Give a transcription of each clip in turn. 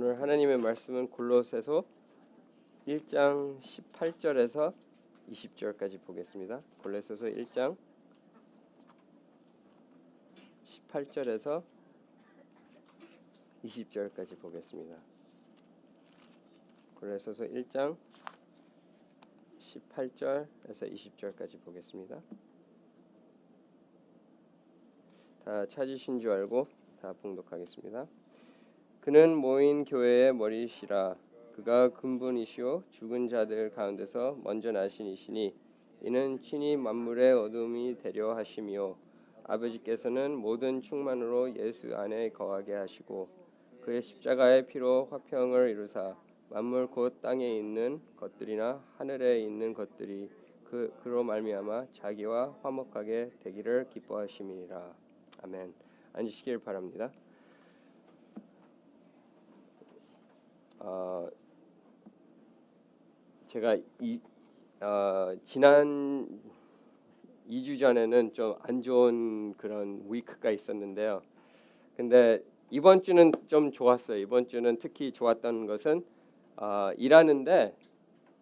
오늘 하나님의 말씀은 골로새서 1장 18절에서 20절까지 보겠습니다. 골로새서 1장 18절에서 20절까지 보겠습니다. 골로새서 1장 18절에서 20절까지 보겠습니다. 다 찾으신 줄 알고 다 봉독하겠습니다. 그는 모인 교회의 머리시라. 그가 근본이시오 죽은 자들 가운데서 먼저 나신 이시니 이는 친히 만물의 어둠이 되려 하심이요 아버지께서는 모든 충만으로 예수 안에 거하게 하시고 그의 십자가의 피로 화평을 이루사 만물 곧 땅에 있는 것들이나 하늘에 있는 것들이 그로 말미암아 자기와 화목하게 되기를 기뻐하심이니라. 아멘. 앉으시길 바랍니다. 제가 지난 2주 전에는 좀 안 좋은 그런 위크가 있었는데요. 근데 이번 주는 좀 좋았어요. 이번 주는 특히 좋았던 것은 일하는데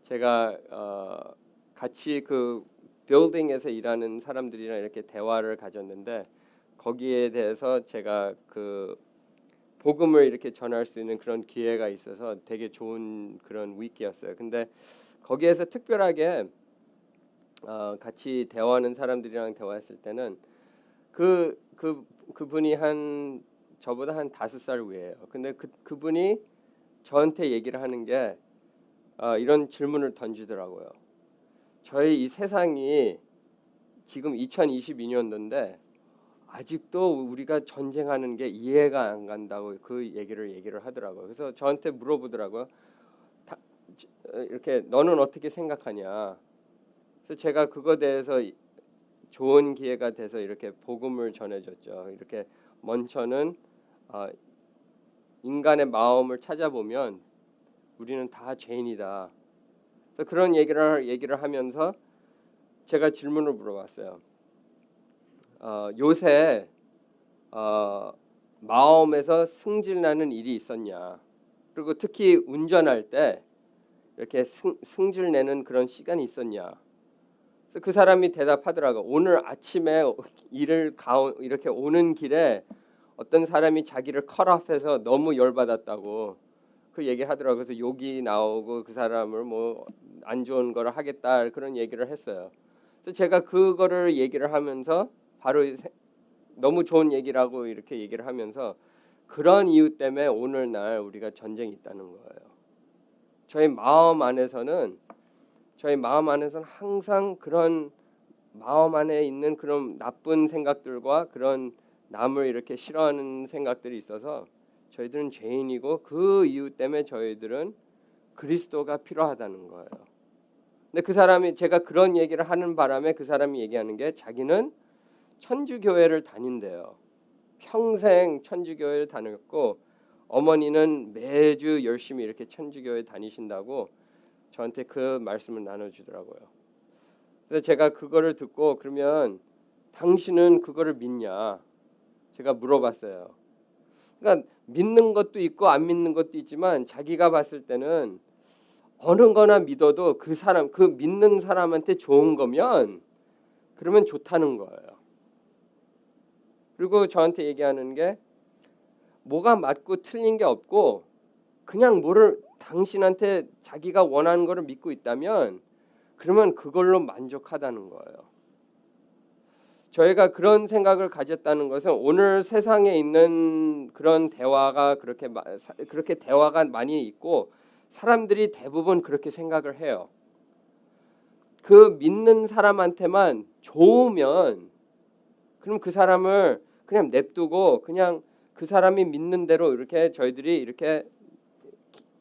제가 같이 그 빌딩에서 일하는 사람들이랑 이렇게 대화를 가졌는데 거기에 대해서 제가 그 복음을 이렇게 전할 수 있는 그런 기회가 있어서 되게 좋은 그런 위키였어요. 근데 거기에서 특별하게 같이 대화하는 사람들이랑 대화했을 때는 그분이 저보다 한 5살 위에요. 근데 그분이 저한테 얘기를 하는 게 이런 질문을 던지더라고요. 저희 이 세상이 지금 2022년도인데 아직도 우리가 전쟁하는 게 이해가 안 간다고 그 얘기를 하더라고요. 그래서 저한테 물어보더라고요. 이렇게 너는 어떻게 생각하냐? 그래서 제가 그거에 대해서 좋은 기회가 돼서 이렇게 복음을 전해줬죠. 이렇게 먼저는 인간의 마음을 찾아보면 우리는 다 죄인이다. 그래서 그런 얘기를 하면서 제가 질문을 물어봤어요. 요새 마음에서 승질나는 일이 있었냐? 그리고 특히 운전할 때 이렇게 승질내는 그런 시간이 있었냐? 그래서 그 사람이 대답하더라고. 오늘 아침에 이렇게 오는 길에 어떤 사람이 자기를 컷오프해서 너무 열받았다고 그 얘기를 하더라고. 그래서 욕이 나오고 그 사람을 뭐 안 좋은 걸 하겠다 그런 얘기를 했어요. 그래서 제가 그거를 얘기를 하면서 바로 너무 좋은 얘기라고 이렇게 얘기를 하면서 그런 이유 때문에 오늘날 우리가 전쟁이 있다는 거예요. 저희 마음 안에서는 항상 그런 마음 안에 있는 그런 나쁜 생각들과 그런 남을 이렇게 싫어하는 생각들이 있어서 저희들은 죄인이고 그 이유 때문에 저희들은 그리스도가 필요하다는 거예요. 근데 그 사람이 제가 그런 얘기를 하는 바람에 그 사람이 얘기하는 게 자기는 천주교회를 다닌대요. 평생 천주교회를 다녔고 어머니는 매주 열심히 이렇게 천주교회 다니신다고 저한테 그 말씀을 나눠주더라고요. 그래서 제가 그거를 듣고 그러면 당신은 그거를 믿냐? 제가 물어봤어요. 그러니까 믿는 것도 있고 안 믿는 것도 있지만 자기가 봤을 때는 어느 거나 믿어도 그 믿는 사람한테 좋은 거면 그러면 좋다는 거예요. 그리고 저한테 얘기하는 게 뭐가 맞고 틀린 게 없고 그냥 당신한테 자기가 원하는 거를 믿고 있다면 그러면 그걸로 만족하다는 거예요. 저희가 그런 생각을 가졌다는 것은 오늘 세상에 있는 그런 대화가 그렇게 대화가 많이 있고 사람들이 대부분 그렇게 생각을 해요. 그 믿는 사람한테만 좋으면 그럼 그 사람을 그냥 냅두고 그냥 그 사람이 믿는 대로 이렇게 저희들이 이렇게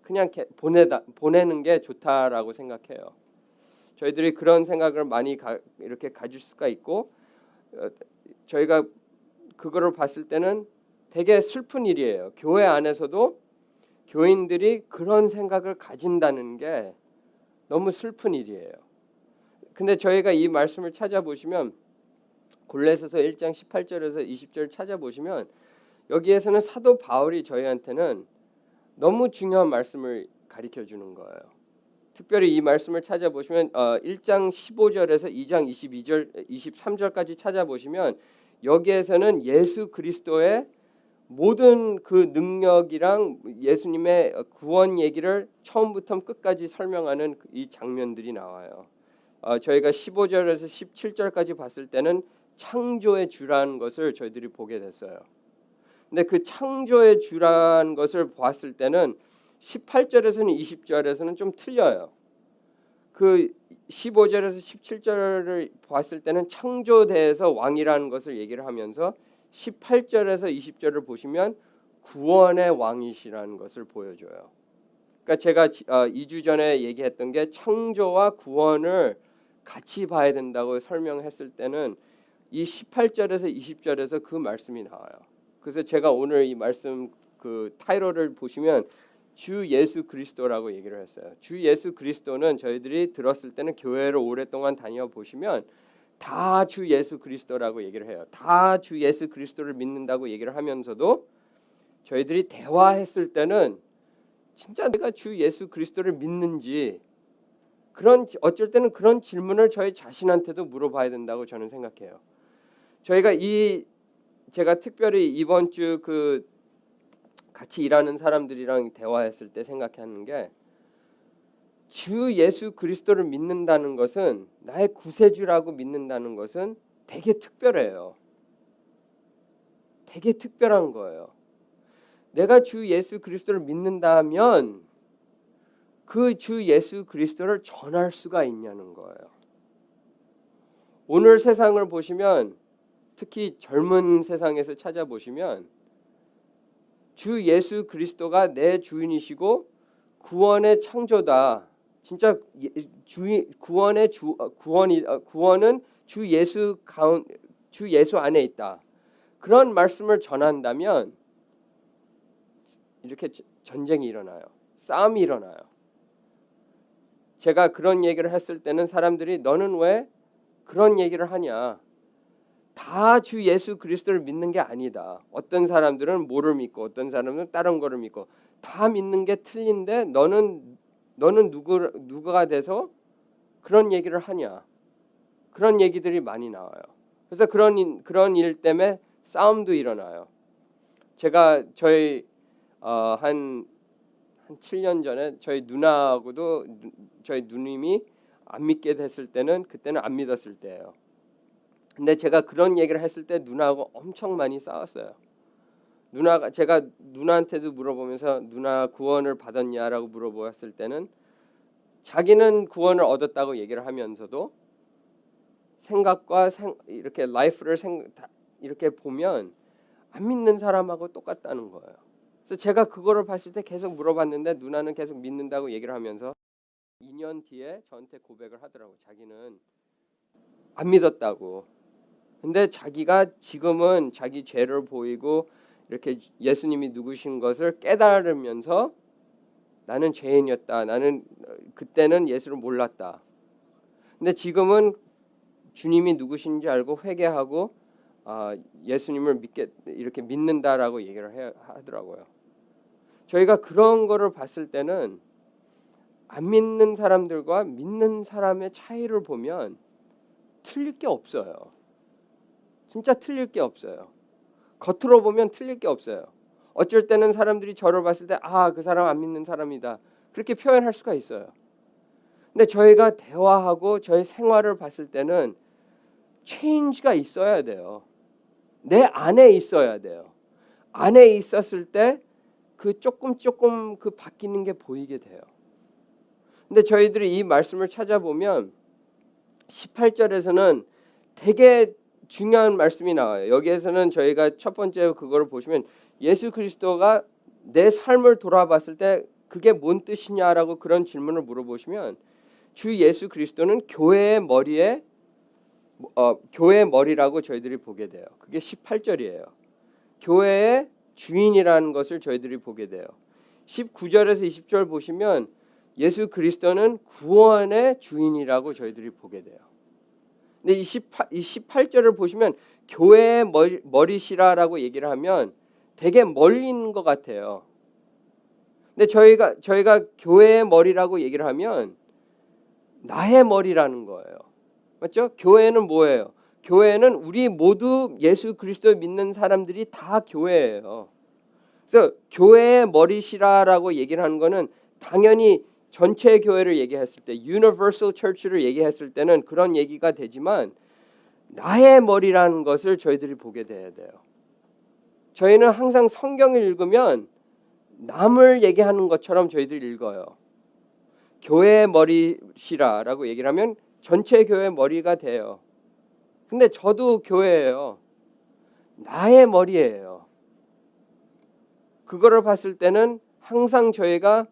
그냥 보내는 게 좋다라고 생각해요. 저희들이 그런 생각을 많이 이렇게 가질 수가 있고 저희가 그거를 봤을 때는 되게 슬픈 일이에요. 교회 안에서도 교인들이 그런 생각을 가진다는 게 너무 슬픈 일이에요. 근데 저희가 이 말씀을 찾아보시면 골로새서 1장 18절에서 20절 찾아보시면 여기에서는 사도 바울이 저희한테는 너무 중요한 말씀을 가르쳐 주는 거예요. 특별히 이 말씀을 찾아보시면 1장 15절에서 2장 22절, 23절까지 찾아보시면 여기에서는 예수 그리스도의 모든 그 능력이랑 예수님의 구원 얘기를 처음부터 끝까지 설명하는 이 장면들이 나와요. 저희가 15절에서 17절까지 봤을 때는 창조의 주라는 것을 저희들이 보게 됐어요. 근데 그 창조의 주라는 것을 봤을 때는 18절에서는 20절에서는 좀 틀려요. 그 15절에서 17절을 봤을 때는 창조대에서 왕이라는 것을 얘기를 하면서 18절에서 20절을 보시면 구원의 왕이시라는 것을 보여줘요. 그러니까 제가 2주 전에 얘기했던 게 창조와 구원을 같이 봐야 된다고 설명했을 때는 이 18절에서 20절에서 그 말씀이 나와요. 그래서 제가 오늘 이 말씀 그 타이틀을 보시면 주 예수 그리스도라고 얘기를 했어요. 주 예수 그리스도는 저희들이 들었을 때는 교회를 오랫동안 다녀 보시면 다 주 예수 그리스도라고 얘기를 해요. 다 주 예수 그리스도를 믿는다고 얘기를 하면서도 저희들이 대화했을 때는 진짜 내가 주 예수 그리스도를 믿는지 그런 어쩔 때는 그런 질문을 저희 자신한테도 물어봐야 된다고 저는 생각해요. 저희가 제가 특별히 이번 주 그 같이 일하는 사람들이랑 대화했을 때 생각하는 게 주 예수 그리스도를 믿는다는 것은 나의 구세주라고 믿는다는 것은 되게 특별해요. 되게 특별한 거예요. 내가 주 예수 그리스도를 믿는다면 그 주 예수 그리스도를 전할 수가 있냐는 거예요. 오늘 세상을 보시면 특히 젊은 세상에서 찾아보시면 주 예수 그리스도가 내 주인이시고 구원의 창조다. 진짜 구원은 주 예수 안에 있다. 그런 말씀을 전한다면 이렇게 전쟁이 일어나요. 싸움이 일어나요. 제가 그런 얘기를 했을 때는 사람들이 너는 왜 그런 얘기를 하냐? 다 주 예수 그리스도를 믿는 게 아니다. 어떤 사람들은 뭐를 믿고 어떤 사람은 다른 거를 믿고 다 믿는 게 틀린데 너는 누구가 돼서 그런 얘기를 하냐? 그런 얘기들이 많이 나와요. 그래서 그런 일 때문에 싸움도 일어나요. 제가 저희 한 7년 전에 저희 누나하고도 저희 누님이 안 믿게 됐을 때는 그때는 안 믿었을 때예요. 근데 제가 그런 얘기를 했을 때 누나하고 엄청 많이 싸웠어요. 제가 누나한테도 물어보면서 누나 구원을 받았냐라고 물어보았을 때는 자기는 구원을 얻었다고 얘기를 하면서도 생각과 이렇게 라이프를 이렇게 보면 안 믿는 사람하고 똑같다는 거예요. 그래서 제가 그거를 봤을 때 계속 물어봤는데 누나는 계속 믿는다고 얘기를 하면서 2년 뒤에 저한테 고백을 하더라고. 자기는 안 믿었다고. 근데 자기가 지금은 자기 죄를 보이고 이렇게 예수님이 누구신 것을 깨달으면서 나는 죄인이었다. 나는 그때는 예수를 몰랐다. 근데 지금은 주님이 누구신지 알고 회개하고 예수님을 이렇게 믿는다라고 얘기를 하더라고요. 저희가 그런 거를 봤을 때는 안 믿는 사람들과 믿는 사람의 차이를 보면 틀릴 게 없어요. 진짜 틀릴 게 없어요. 겉으로 보면 틀릴 게 없어요. 어쩔 때는 사람들이 저를 봤을 때 그 사람 안 믿는 사람이다. 그렇게 표현할 수가 있어요. 근데 저희가 대화하고 저희 생활을 봤을 때는 체인지가 있어야 돼요. 내 안에 있어야 돼요. 안에 있었을 때 그 조금 그 바뀌는 게 보이게 돼요. 근데 저희들이 이 말씀을 찾아보면 18절에서는 되게 중요한 말씀이 나와요. 여기에서는 저희가 첫 번째 그거를 보시면 예수 그리스도가 내 삶을 돌아봤을 때 그게 뭔 뜻이냐라고 그런 질문을 물어보시면 주 예수 그리스도는 교회의 머리라고 저희들이 보게 돼요. 그게 18절이에요. 교회의 주인이라는 것을 저희들이 보게 돼요. 19절에서 20절 보시면 예수 그리스도는 구원의 주인이라고 저희들이 보게 돼요. 근데 이 18절을 보시면 교회의 머리시라라고 얘기를 하면 되게 멀리 있는 것 같아요. 근데 저희가 교회의 머리라고 얘기를 하면 나의 머리라는 거예요. 맞죠? 교회는 뭐예요? 교회는 우리 모두 예수 그리스도 믿는 사람들이 다 교회예요. 그래서 교회의 머리시라라고 얘기를 하는 거는 당연히 전체 교회를 얘기했을 때, Universal Church를 얘기했을 때는 그런 얘기가 되지만 나의 머리라는 것을 저희들이 보게 돼야 돼요. 저희는 항상 성경을 읽으면 남을 얘기하는 것처럼 저희들이 읽어요. 교회의 머리시라라고 얘기를 하면 전체 교회의 머리가 돼요. 근데 저도 교회예요. 나의 머리예요. 그거를 봤을 때는 항상 저희가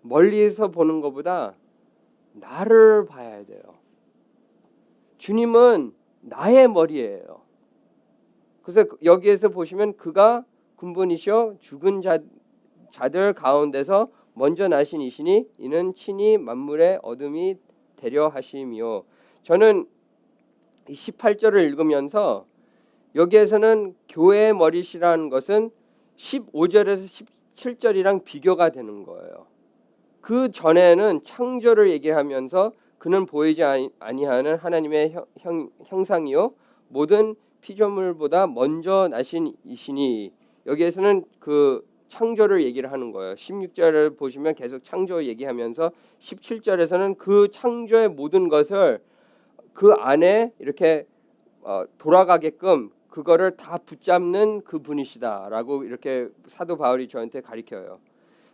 멀리서 보는 것보다 나를 봐야 돼요. 주님은 나의 머리예요. 그래서 여기에서 보시면 그가 군분이시오 죽은 자들 가운데서 먼저 나신 이시니 이는 친히 만물의 어둠이 되려 하심이요. 저는 18절을 읽으면서 여기에서는 교회의 머리시라는 것은 15절에서 17절이랑 비교가 되는 거예요. 그 전에는 창조를 얘기하면서 그는 보이지 아니하는 하나님의 형상이요 모든 피조물보다 먼저 나신 이시니 여기에서는 그 창조를 얘기를 하는 거예요. 16절을 보시면 계속 창조 얘기하면서 17절에서는 그 창조의 모든 것을 그 안에 이렇게 돌아가게끔 그거를 다 붙잡는 그 분이시다라고 이렇게 사도 바울이 저한테 가르쳐요.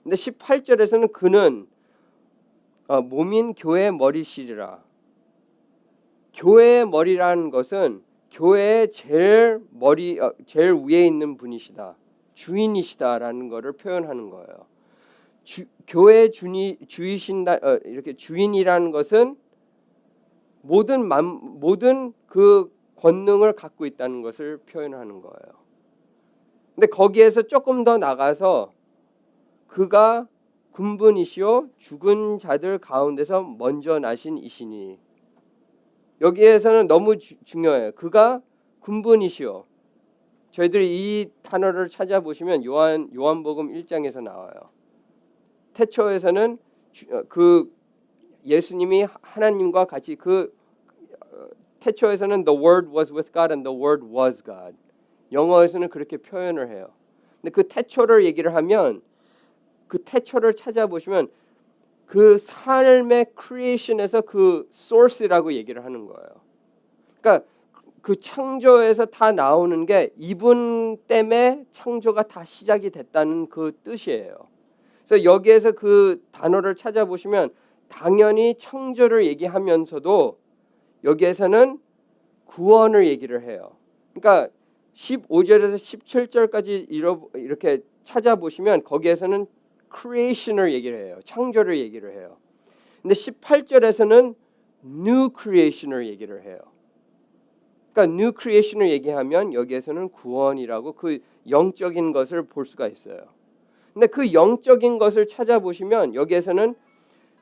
근데 18절에서는 그는 몸인 교회의 머리시리라. 교회의 머리라는 것은 교회의 제일 위에 있는 분이시다. 주인이시다라는 것을 표현하는 거예요. 교회의 주이신다 이렇게 주인이라는 것은 모든 그 권능을 갖고 있다는 것을 표현하는 거예요. 근데 거기에서 조금 더 나가서 그가 군분이시오 죽은 자들 가운데서 먼저 나신 이시니 여기에서는 너무 중요해요. 그가 군분이시오. 저희들이 이 단어를 찾아보시면 요한복음 1장에서 나와요. 태초에서는 그 예수님이 하나님과 같이 태초에서는 the word was with God and the word was God. 영어에서는 그렇게 표현을 해요. 근데 그 태초를 얘기를 하면 그 태초를 찾아보시면 그 삶의 크리에이션에서 그 source라고 얘기를 하는 거예요. 그러니까 그 창조에서 다 나오는 게 이분 때문에 창조가 다 시작이 됐다는 그 뜻이에요. 그래서 여기에서 그 단어를 찾아보시면 당연히 창조를 얘기하면서도 여기에서는 구원을 얘기를 해요. 그러니까 15절에서 17절까지 이렇게 찾아보시면 거기에서는 creation을 얘기를 해요. 창조를 얘기를 해요. 근데 18절에서는 new creation을 얘기를 해요. 그러니까 new creation을 얘기하면 여기에서는 구원이라고 그 영적인 것을 볼 수가 있어요. 근데 그 영적인 것을 찾아보시면 여기에서는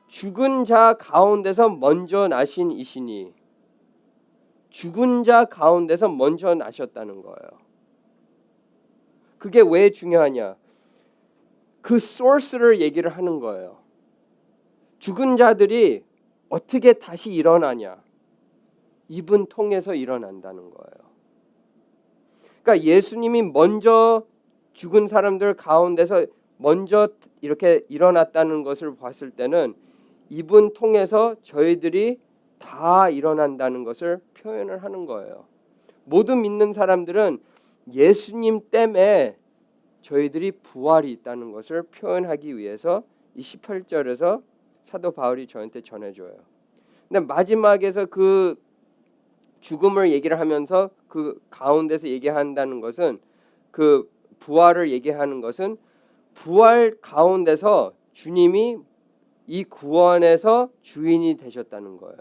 죽은 자 가운데서 먼저 나신 이시니 죽은 자 가운데서 먼저 나셨다는 거예요. 그게 왜 중요하냐? 그 source를 얘기를 하는 거예요. 죽은 자들이 어떻게 다시 일어나냐? 이분 통해서 일어난다는 거예요. 그러니까 예수님이 먼저 죽은 사람들 가운데서 먼저 이렇게 일어났다는 것을 봤을 때는 이분 통해서 저희들이 다 일어난다는 것을 표현을 하는 거예요. 모두 믿는 사람들은 예수님 때문에 저희들이 부활이 있다는 것을 표현하기 위해서 이 18절에서 사도 바울이 저한테 전해줘요. 근데 마지막에서 그 죽음을 얘기를 하면서 그 가운데서 얘기한다는 것은 그 부활을 얘기하는 것은 부활 가운데서 주님이 이 구원에서 주인이 되셨다는 거예요.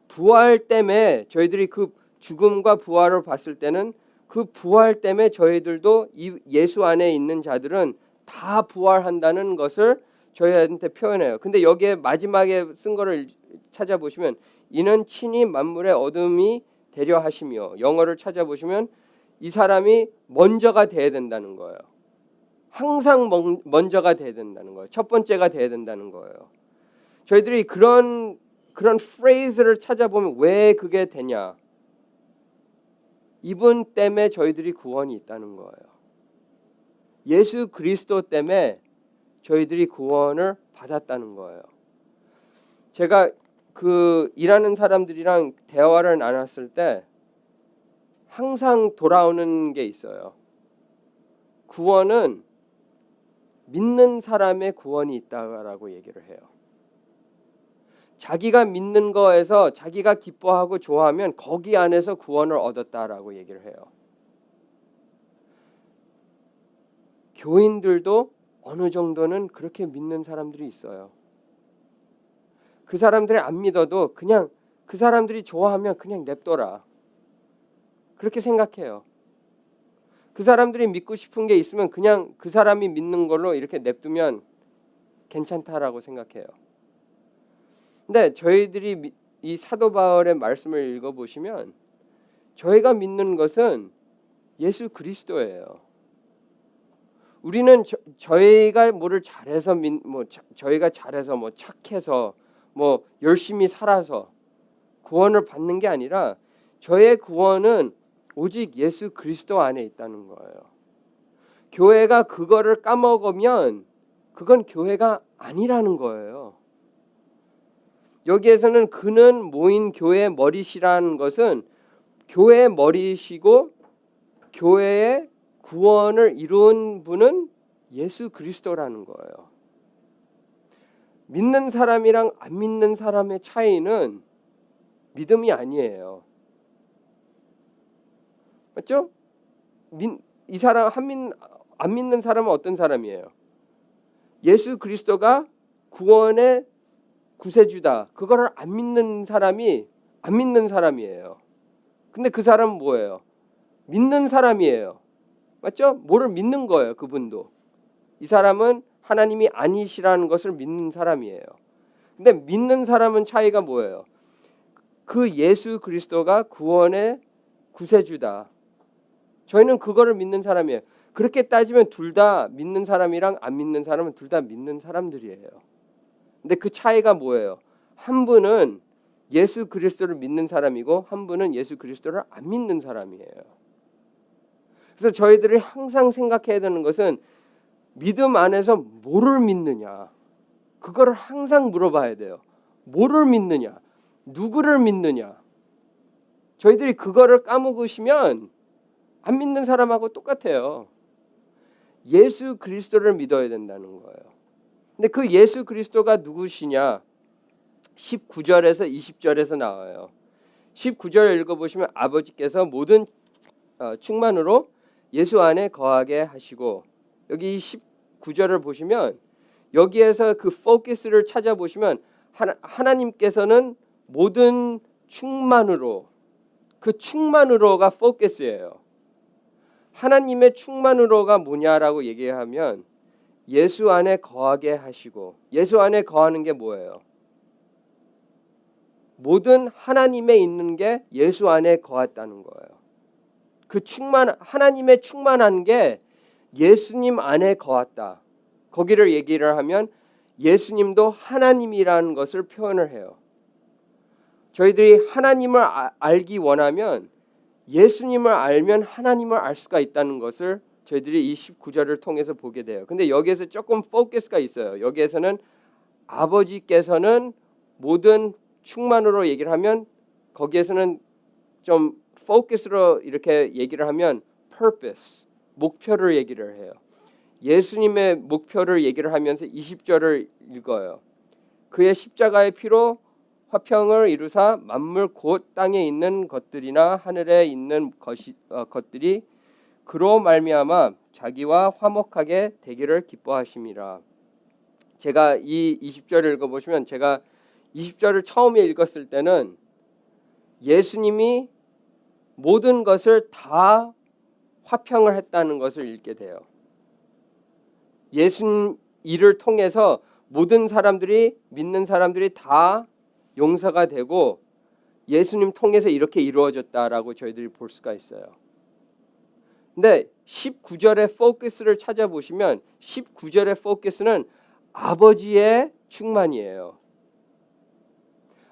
부활 때문에 저희들이 그 죽음과 부활을 봤을 때는 그 부활 때문에 저희들도 이 예수 안에 있는 자들은 다 부활한다는 것을 저희한테 표현해요. 근데 여기에 마지막에 쓴 거를 찾아보시면 이는 친히 만물의 어둠이 되려 하시며 영어를 찾아보시면 이 사람이 먼저가 돼야 된다는 거예요. 항상 먼저가 돼야 된다는 거예요. 첫 번째가 돼야 된다는 거예요. 저희들이 그런 프레이즈를 찾아보면 왜 그게 되냐? 이분 때문에 저희들이 구원이 있다는 거예요. 예수 그리스도 때문에 저희들이 구원을 받았다는 거예요. 제가 그 일하는 사람들이랑 대화를 나눴을 때 항상 돌아오는 게 있어요. 구원은 믿는 사람의 구원이 있다라고 얘기를 해요. 자기가 믿는 거에서 자기가 기뻐하고 좋아하면 거기 안에서 구원을 얻었다라고 얘기를 해요. 교인들도 어느 정도는 그렇게 믿는 사람들이 있어요. 그 사람들이 안 믿어도 그냥 그 사람들이 좋아하면 그냥 냅둬라. 그렇게 생각해요. 그 사람들이 믿고 싶은 게 있으면 그냥 그 사람이 믿는 걸로 이렇게 냅두면 괜찮다라고 생각해요. 근데 저희들이 이 사도 바울의 말씀을 읽어보시면 저희가 믿는 것은 예수 그리스도예요. 우리는 저희가 뭐를 잘해서 저희가 잘해서 착해서 열심히 살아서 구원을 받는 게 아니라 저의 구원은 오직 예수 그리스도 안에 있다는 거예요. 교회가 그거를 까먹으면 그건 교회가 아니라는 거예요. 여기에서는 그는 모인 교회의 머리시라는 것은 교회의 머리시고 교회의 구원을 이룬 분은 예수 그리스도라는 거예요. 믿는 사람이랑 안 믿는 사람의 차이는 믿음이 아니에요. 맞죠? 이 사람 안 믿는 사람은 어떤 사람이에요? 예수 그리스도가 구원의 구세주다. 그거를 안 믿는 사람이 안 믿는 사람이에요. 근데 그 사람은 뭐예요? 믿는 사람이에요. 맞죠? 뭐를 믿는 거예요, 그분도. 이 사람은 하나님이 아니시라는 것을 믿는 사람이에요. 근데 믿는 사람은 차이가 뭐예요? 그 예수 그리스도가 구원의 구세주다. 저희는 그거를 믿는 사람이에요. 그렇게 따지면 둘 다 믿는 사람이랑 안 믿는 사람은 둘 다 믿는 사람들이에요. 근데 그 차이가 뭐예요? 한 분은 예수 그리스도를 믿는 사람이고 한 분은 예수 그리스도를 안 믿는 사람이에요. 그래서 저희들이 항상 생각해야 되는 것은 믿음 안에서 뭐를 믿느냐. 그거를 항상 물어봐야 돼요. 뭐를 믿느냐. 누구를 믿느냐. 저희들이 그거를 까먹으시면 안 믿는 사람하고 똑같아요. 예수 그리스도를 믿어야 된다는 거예요. 근데 그 예수 그리스도가 누구시냐? 19절에서 20절에서 나와요. 19절 읽어보시면 아버지께서 모든 충만으로 예수 안에 거하게 하시고, 여기 19절을 보시면 여기에서 그 포커스를 찾아보시면 하나님께서는 모든 충만으로, 그 충만으로가 포커스예요. 하나님의 충만으로가 뭐냐라고 얘기하면 예수 안에 거하게 하시고, 예수 안에 거하는 게 뭐예요? 모든 하나님에 있는 게 예수 안에 거했다는 거예요. 그 하나님의 충만한 게 예수님 안에 거했다. 거기를 얘기를 하면 예수님도 하나님이라는 것을 표현을 해요. 저희들이 하나님을 알기 원하면 예수님을 알면 하나님을 알 수가 있다는 것을 저희들이 이 19절을 통해서 보게 돼요. 근데 여기에서 조금 포커스가 있어요. 여기에서는 아버지께서는 모든 충만으로 얘기를 하면 거기에서는 좀 포커스로 이렇게 얘기를 하면 purpose, 목표를 얘기를 해요. 예수님의 목표를 얘기를 하면서 20절을 읽어요. 그의 십자가의 피로 화평을 이루사 만물 곧 땅에 있는 것들이나 하늘에 있는 것들이 그로 말미암아 자기와 화목하게 되기를 기뻐하심이라. 제가 이 20절을 읽어보시면 제가 20절을 처음에 읽었을 때는 예수님이 모든 것을 다 화평을 했다는 것을 읽게 돼요. 예수님 일을 통해서 모든 사람들이, 믿는 사람들이 다 용서가 되고 예수님 통해서 이렇게 이루어졌다라고 저희들이 볼 수가 있어요. 근데 19절의 포커스를 찾아보시면 19절의 포커스는 아버지의 충만이에요.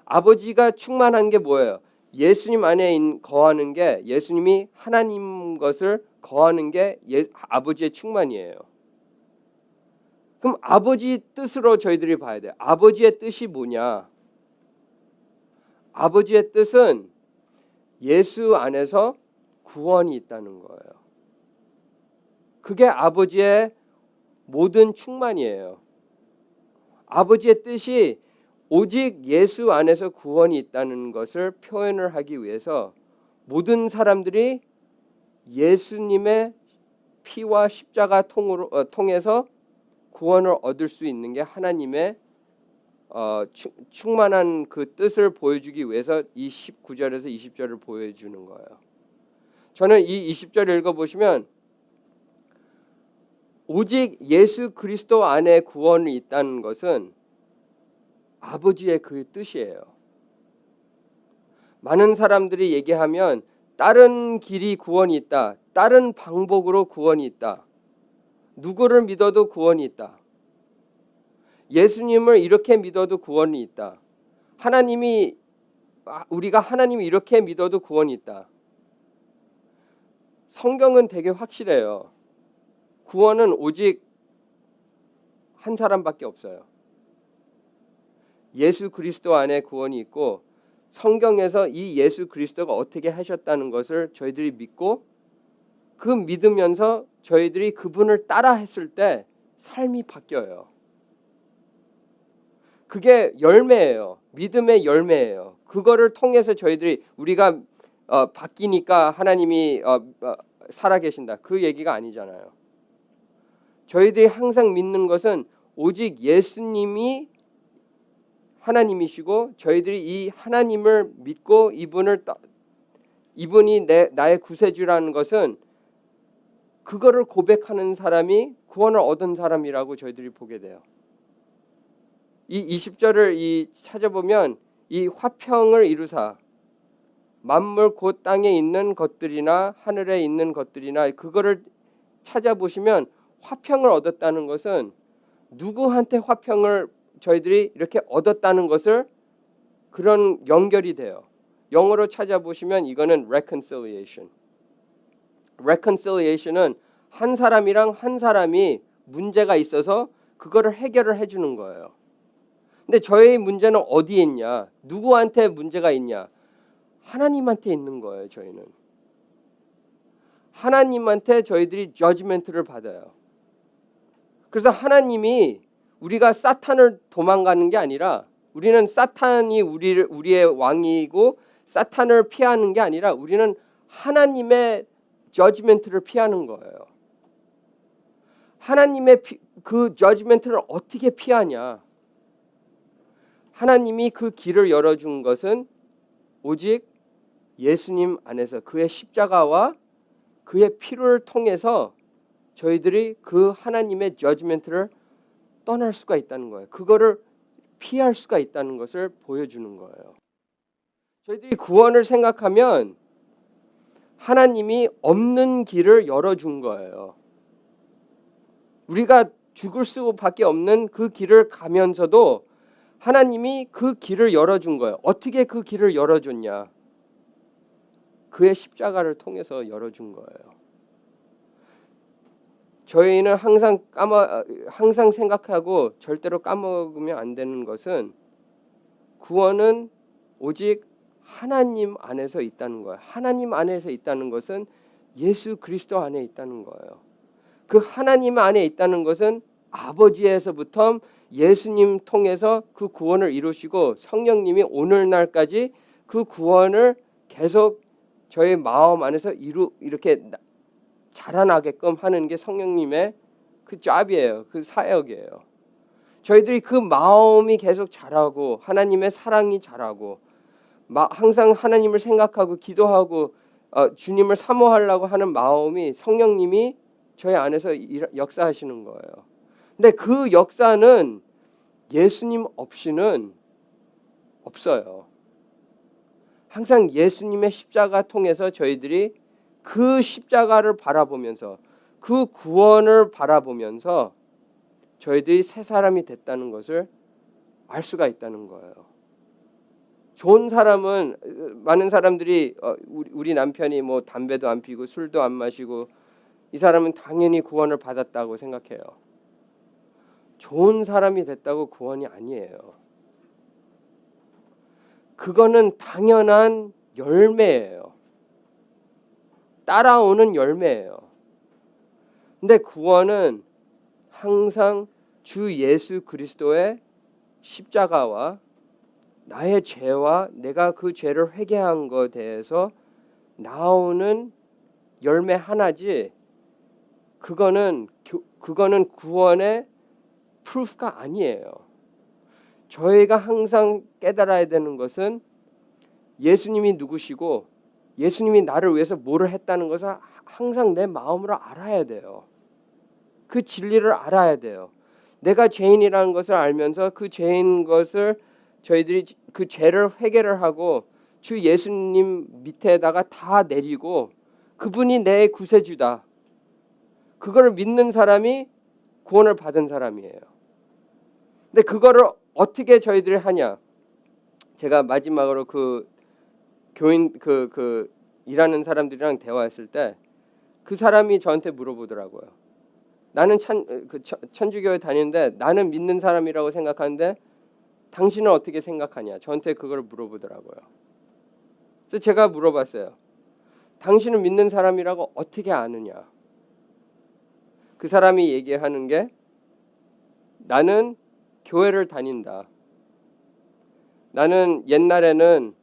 아버지가 충만한 게 뭐예요? 예수님 안에 거하는 게, 예수님이 하나님 것을 거하는 게 아버지의 충만이에요. 그럼 아버지 뜻으로 저희들이 봐야 돼요. 아버지의 뜻이 뭐냐? 아버지의 뜻은 예수 안에서 구원이 있다는 거예요. 그게 아버지의 모든 충만이에요. 아버지의 뜻이 오직 예수 안에서 구원이 있다는 것을 표현을 하기 위해서 모든 사람들이 예수님의 피와 십자가 통해서 구원을 얻을 수 있는 게 하나님의 충만한 그 뜻을 보여주기 위해서 이 19절에서 20절을 보여주는 거예요. 저는 이 20절을 읽어보시면 오직 예수 그리스도 안에 구원이 있다는 것은 아버지의 그 뜻이에요. 많은 사람들이 얘기하면 다른 길이 구원이 있다. 다른 방법으로 구원이 있다. 누구를 믿어도 구원이 있다. 예수님을 이렇게 믿어도 구원이 있다. 우리가 하나님을 이렇게 믿어도 구원이 있다. 성경은 되게 확실해요. 구원은 오직 한 사람밖에 없어요. 예수 그리스도 안에 구원이 있고 성경에서 이 예수 그리스도가 어떻게 하셨다는 것을 저희들이 믿고 그 믿으면서 저희들이 그분을 따라 했을 때 삶이 바뀌어요. 그게 열매예요. 믿음의 열매예요. 그거를 통해서 저희들이 우리가 바뀌니까 하나님이 살아계신다. 그 얘기가 아니잖아요. 저희들이 항상 믿는 것은 오직 예수님이 하나님이시고 저희들이 이 하나님을 믿고 이분이 나의 구세주라는 것은 그거를 고백하는 사람이 구원을 얻은 사람이라고 저희들이 보게 돼요. 이 20절을 찾아보면 이 화평을 이루사 만물 곧 땅에 있는 것들이나 하늘에 있는 것들이나 그거를 찾아보시면 화평을 얻었다는 것은 누구한테 화평을 저희들이 이렇게 얻었다는 것을 그런 연결이 돼요. 영어로 찾아보시면 이거는 reconciliation. reconciliation은 한 사람이랑 한 사람이 문제가 있어서 그거를 해결을 해주는 거예요. 근데 저희 문제는 어디에 있냐? 누구한테 문제가 있냐? 하나님한테 있는 거예요. 저희는 하나님한테 저희들이 judgment를 받아요. 그래서 하나님이 우리가 사탄을 도망가는 게 아니라 우리는 사탄이 우리의 왕이고 사탄을 피하는 게 아니라 우리는 하나님의 judgment를 피하는 거예요. 하나님의 그 judgment를 어떻게 피하냐? 하나님이 그 길을 열어준 것은 오직 예수님 안에서 그의 십자가와 그의 피를 통해서 저희들이 그 하나님의 judgment를 떠날 수가 있다는 거예요. 그거를 피할 수가 있다는 것을 보여주는 거예요. 저희들이 구원을 생각하면 하나님이 없는 길을 열어준 거예요. 우리가 죽을 수밖에 없는 그 길을 가면서도 하나님이 그 길을 열어준 거예요. 어떻게 그 길을 열어줬냐? 그의 십자가를 통해서 열어준 거예요. 저희는 항상 생각하고 절대로 까먹으면 안 되는 것은 구원은 오직 하나님 안에서 있다는 거예요. 하나님 안에서 있다는 것은 예수 그리스도 안에 있다는 거예요. 그 하나님 안에 있다는 것은 아버지에서부터 예수님 통해서 그 구원을 이루시고 성령님이 오늘날까지 그 구원을 계속 저희 마음 안에서 이렇게 자라나게끔 하는 게 성령님의 그 잡이에요. 그 사역이에요. 저희들이 그 마음이 계속 자라고 하나님의 사랑이 자라고 항상 하나님을 생각하고 기도하고 주님을 사모하려고 하는 마음이 성령님이 저희 안에서 역사하시는 거예요. 근데 그 역사는 예수님 없이는 없어요. 항상 예수님의 십자가 통해서 저희들이 그 십자가를 바라보면서 그 구원을 바라보면서 저희들이 새 사람이 됐다는 것을 알 수가 있다는 거예요. 좋은 사람은 많은 사람들이 우리 남편이 뭐 담배도 안 피고 술도 안 마시고 이 사람은 당연히 구원을 받았다고 생각해요. 좋은 사람이 됐다고 구원이 아니에요. 그거는 당연한 열매예요. 따라오는 열매예요. 근데 구원은 항상 주 예수 그리스도의 십자가와 나의 죄와 내가 그 죄를 회개한 것에 대해서 나오는 열매 하나지, 그거는 구원의 프루프가 아니에요. 저희가 항상 깨달아야 되는 것은 예수님이 누구시고 예수님이 나를 위해서 뭐를 했다는 것을 항상 내 마음으로 알아야 돼요. 그 진리를 알아야 돼요. 내가 죄인이라는 것을 알면서 그 죄인 것을 저희들이 그 죄를 회개를 하고 주 예수님 밑에다가 다 내리고 그분이 내 구세주다. 그거를 믿는 사람이 구원을 받은 사람이에요. 근데 그거를 어떻게 저희들이 하냐? 제가 마지막으로 그 교인 그 일하는 사람들이랑 대화했을 때 그 사람이 저한테 물어보더라고요. 나는 천주교에 다니는데 나는 믿는 사람이라고 생각하는데 당신은 어떻게 생각하냐? 저한테 그걸 물어보더라고요. 그래서 제가 물어봤어요. 당신은 믿는 사람이라고 어떻게 아느냐? 그 사람이 얘기하는 게 나는 교회를 다닌다. 나는 옛날에는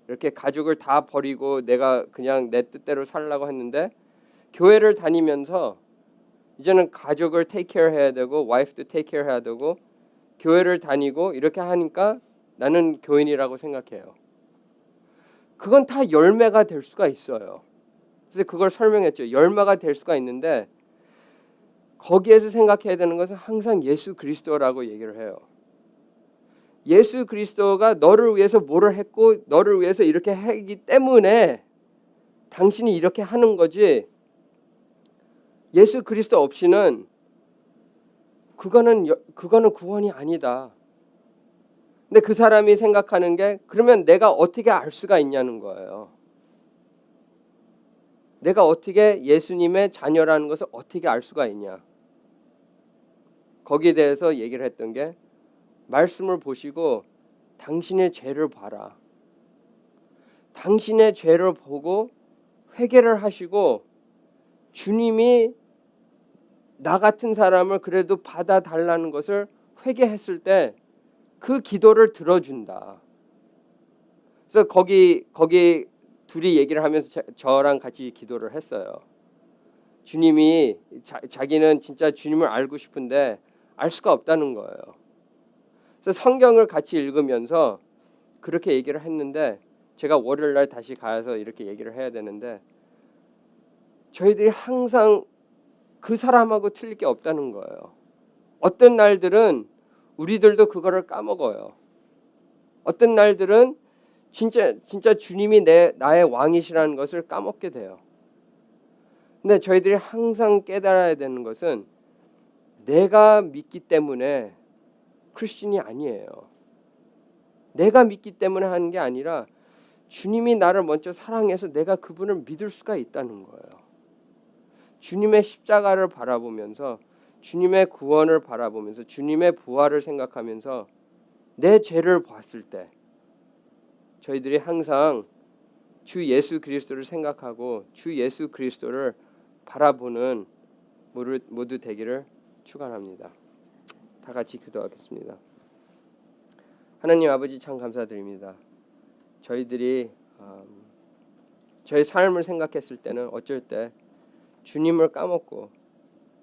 이렇게 가족을 다 버리고 내가 그냥 내 뜻대로 살려고 했는데 교회를 다니면서 이제는 가족을 take care 해야 되고 와이프도 take care 해야 되고 교회를 다니고 이렇게 하니까 나는 교인이라고 생각해요. 그건 다 열매가 될 수가 있어요. 그래서 그걸 설명했죠. 열매가 될 수가 있는데 거기에서 생각해야 되는 것은 항상 예수 그리스도라고 얘기를 해요. 예수 그리스도가 너를 위해서 뭐를 했고 너를 위해서 이렇게 하기 때문에 당신이 이렇게 하는 거지, 예수 그리스도 없이는 그거는 구원이 아니다. 근데 그 사람이 생각하는 게 그러면 내가 어떻게 알 수가 있냐는 거예요. 내가 어떻게 예수님의 자녀라는 것을 어떻게 알 수가 있냐. 거기에 대해서 얘기를 했던 게 말씀을 보시고 당신의 죄를 봐라. 당신의 죄를 보고 회개를 하시고 주님이 나 같은 사람을 그래도 받아달라는 것을 회개했을 때 그 기도를 들어준다. 그래서 거기 둘이 얘기를 하면서 저랑 같이 기도를 했어요. 주님이 자기는 진짜 주님을 알고 싶은데 알 수가 없다는 거예요. 그래서 성경을 같이 읽으면서 그렇게 얘기를 했는데 제가 월요일 날 다시 가서 이렇게 얘기를 해야 되는데 저희들이 항상 그 사람하고 틀릴 게 없다는 거예요. 어떤 날들은 우리들도 그거를 까먹어요. 어떤 날들은 진짜 주님이 나의 왕이시라는 것을 까먹게 돼요. 근데 저희들이 항상 깨달아야 되는 것은 내가 믿기 때문에 크리스천이 아니에요. 내가 믿기 때문에 하는 게 아니라 주님이 나를 먼저 사랑해서 내가 그분을 믿을 수가 있다는 거예요. 주님의 십자가를 바라보면서 주님의 구원을 바라보면서 주님의 부활을 생각하면서 내 죄를 봤을 때 저희들이 항상 주 예수 그리스도를 생각하고 주 예수 그리스도를 바라보는 모두 되기를 축원합니다. 다 같이 기도하겠습니다. 하나님 아버지 참 감사드립니다. 저희들이 저희 삶을 생각했을 때는 어쩔 때 주님을 까먹고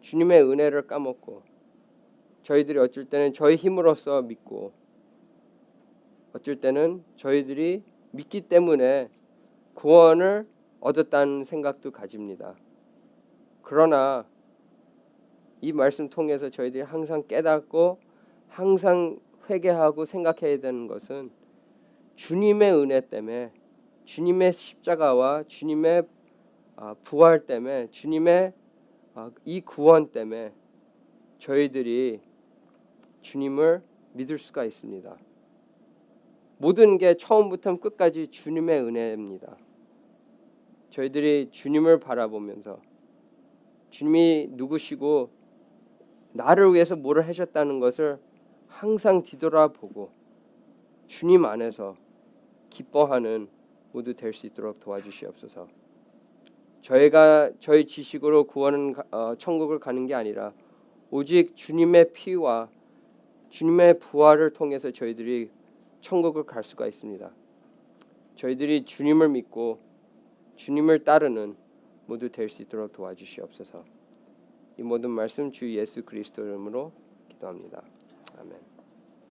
주님의 은혜를 까먹고 저희들이 어쩔 때는 저희 힘으로써 믿고 어쩔 때는 저희들이 믿기 때문에 구원을 얻었다는 생각도 가집니다. 그러나 이 말씀 통해서 저희들이 항상 깨닫고 항상 회개하고 생각해야 되는 것은 주님의 은혜 때문에 주님의 십자가와 주님의 부활 때문에 주님의 이 구원 때문에 저희들이 주님을 믿을 수가 있습니다. 모든 게 처음부터 끝까지 주님의 은혜입니다. 저희들이 주님을 바라보면서 주님이 누구시고 나를 위해서 뭐를 하셨다는 것을 항상 뒤돌아보고 주님 안에서 기뻐하는 모두 될 수 있도록 도와주시옵소서. 저희가 저희 지식으로 구원은 천국을 가는 게 아니라 오직 주님의 피와 주님의 부활을 통해서 저희들이 천국을 갈 수가 있습니다. 저희들이 주님을 믿고 주님을 따르는 모두 될 수 있도록 도와주시옵소서. 이 모든 말씀 주 예수 그리스도 이름으로 기도합니다. 아멘.